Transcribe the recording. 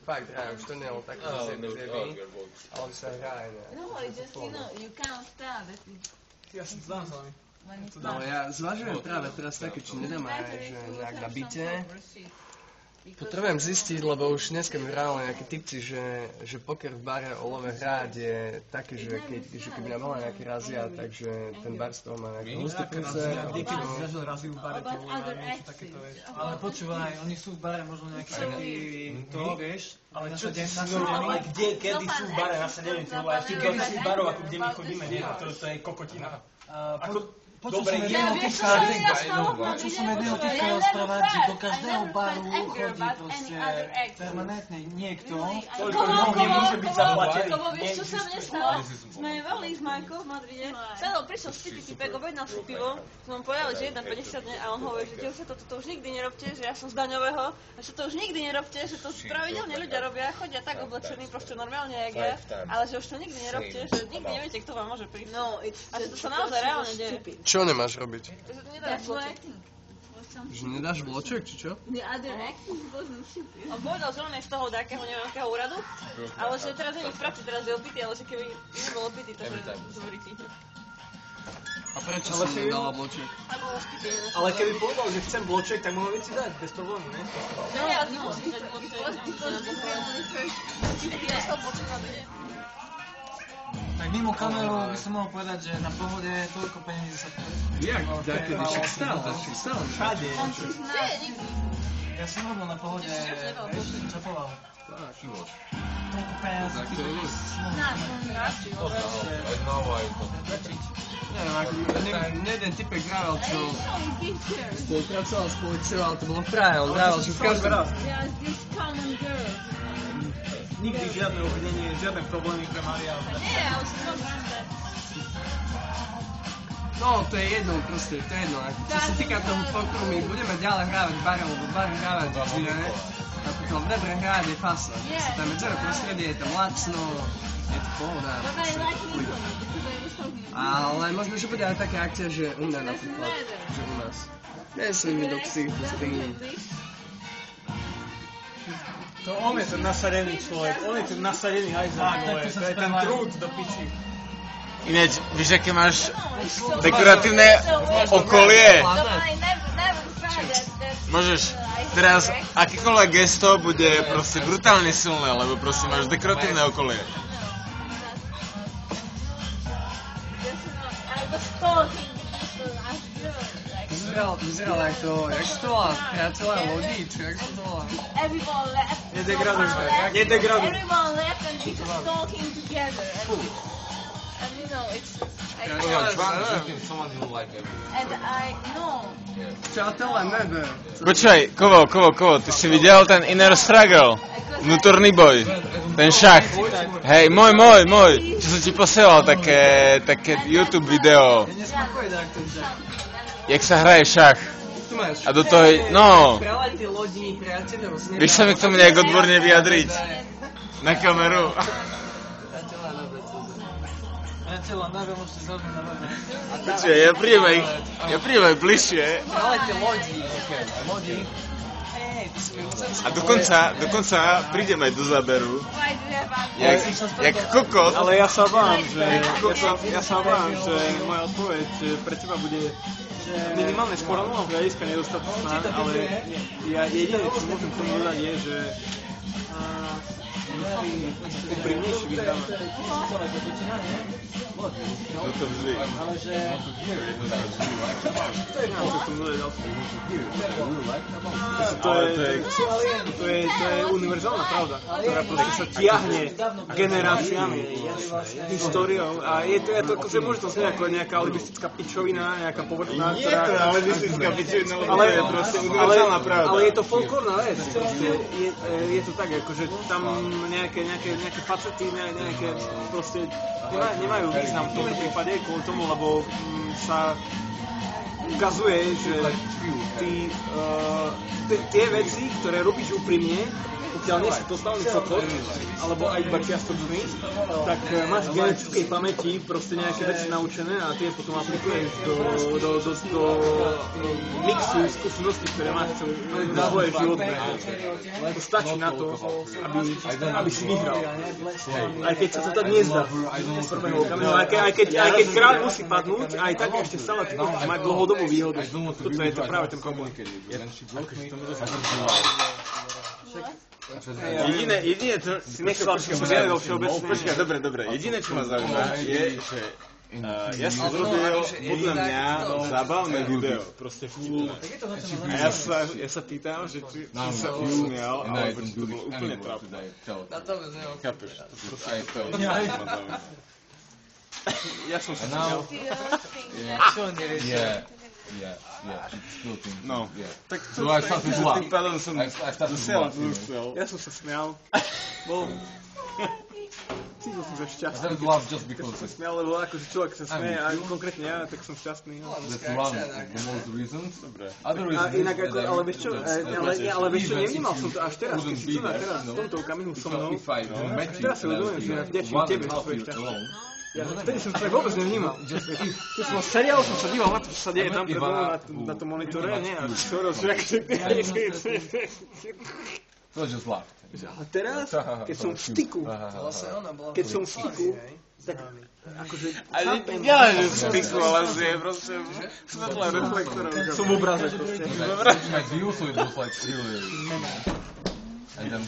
fakt hrajú, už to nie je len také zjeby, ale už sa hrá aj nejak. No, it's just, you cannot tell that it's... Ja som to dám s vami. No ja zvažujem práve teraz také, či nedám aj, že nejak na byte. Potrebujem zistiť, lebo už dneska mi hrali nejakí typci, že poker v bare Olove hrať je také, že keby nám mala nejaký razia, takže ten bar z toho má nejaké ústupnice. Niekedy si zažil raziu v bare, to niečo takéto, vieš. Ale počúvaj, oni sú v bare možno nejaký taký, to vieš, ale čo ty ale kde, kedy sú v bare nasadení, ty vole, ty kedy sú v barov, ako kde my chodíme, nie? To je kokotina. Počul som jedného týka rozprávať, že do každého baru chodí proste permanentne niekto. Toľko ľudí nemôže byť zaplatený. Lebo vieš, čo sa mne stalo? Sme veľmi s Majkou v Madride. Sadol, prišiel z typek, objednal si pivo. Sme mu povedali, že 1,50 a on hovorí, že dievčatá, toto už nikdy nerobte, že ja som z daňového. A že to už nikdy nerobte, že to pravidelne ľudia robia, chodia tak oblečení, proste normálne, jak ja. Ale že už to nikdy nerobte, že nikdy neviete, kto vám môže prísť. A že to sa naozaj reálne deje. Čo nemáš robiť? Že to nedáš bloček. Že nedáš bloček, či čo? The other acting wasn't stupid. On povedal, že on je z toho nejakého nejakého úradu, ale že teraz nie je v práci, teraz je opitý, ale že keby nebol opitý, to je dobrý tým. A prečo som nedala bloček? Ale keby povedal, že chcem bloček, tak mohol si dať, bez problému, ne? No, ja ty musíš dať bloček. Tak mimo kameru by som mohol povedať, že na pohode toľko peniazí sa... Jak? Kedy však stále? Všade. Ja som robil na pohode, vieš, čapoval. Toľko peniazí, ty to bol Neviem, ako jeden typek vravel, čo spolupracoval s policiou, ale to bolo v Prahe, on vravel, že v každom... Nikdy žiadne obvinenie, žiadne problémy pre Maria. Nie, ale si to máte. No, to je jedno, proste, to je jedno. Čo sa týka toho pokeru, my budeme ďalej hrávať v bare, lebo bare hrávať vždy, ne? Napríklad v Debre hrávať je fasa. Tam je celé prostredie, je tam lacno, je to pohoda. Ale možno, že bude aj taká akcia, že u mňa napríklad, že u nás. Nesli mi do psychiky. To on je ten nasadený človek, on je ten nasadený hajzák, to je ten trúd do piči. Ináč, víš, aké máš dekoratívne okolie? Môžeš, teraz akýkoľvek gesto bude proste brutálne silné, lebo proste máš dekoratívne okolie. Vyzeral jak to volá, priateľa lodí, či jak sa to volá? Nedegradujme. Everyone left and we just talking together. And you know, it's... And I know. Priateľa nebe. Počkaj, Kovo, ty si videl ten inner struggle? Vnútorný boj, ten šach. Hej, môj. Čo som ti posielal, také YouTube video. Jak sa hraje šach. A do toho, no. Vieš sa mi k tomu nejak odborne vyjadriť? Na kameru. Priateľa, neviem, už si zaujímavé na webe. Počkaj, ja príjem aj bližšie. Lodi. A dokonca prídeme aj do záberu. Jak kokot. Ale ja sa bám, že moja odpoveď pre teba bude minimálne z morálneho hľadiska nedostatočná, ale ja jediné, čo môžem tomu dodať je, že úprimnejší vyzdávam. No to vždy. To je univerzálna pravda, ktorá proste sa tiahne generáciami, históriou a je to akože môže to znieť ako nejaká alibistická pičovina, nejaká povrchná, ktorá... Nie je to alibistická pičovina, ale je proste univerzálna pravda. Ale je to folklórna vec, je to tak, akože tam nejaké facety, nejaké proste nemajú význam v tomto prípade kvôli tomu, lebo sa ukazuje, že tie veci, ktoré robíš úprimne, pokiaľ nie si totálny kokot, alebo aj iba čiastočný, tak máš v genetickej pamäti proste nejaké veci naučené a tie potom aplikuješ do mixu skúseností, ktoré máš na svoje životné. To stačí na to, aby si vyhral. Aj keď sa to tak nezdá. Aj keď krát musí padnúť, aj tak ešte stále to môže mať dlhodobú výhodu. Toto je to práve ten problém. Jediné, čo si nechcel, čo som zjavil všeobecne... Počkaj, dobre. Jediné, čo ma zaujíma, je, že ja som zrobil podľa mňa zábavné video, proste vtipné. A ja sa pýtam, že či sa usmial, alebo či to bolo úplne trápne. Chápeš? Aj to ma zaujíma. Ja som sa smial. No, tak to tým pádom som dosiaľ chcel. Ja som sa smial. Cítil som sa šťastný. Keď som sa smial, lebo akože človek sa smeje a konkrétne ja, tak som šťastný. Dobre. A inak ako, ale vieš čo, nevnímal som to až teraz, keď si tu na teraz v tomto okamihu so mnou. Až teraz sa uvedomujem, že ja vďačím tebe za svoje šťastie. Ja vtedy som to vôbec nevnímal. Keď som seriál, som sa díval na to, čo sa deje tam pred mnou na tom monitore, nie? A čo To je zlá. A teraz, keď som v styku, tak akože chápem. Ja, že v styku, ale je proste svetlé reflektorov. Som v obraze proste. Like view, so it was like really... And then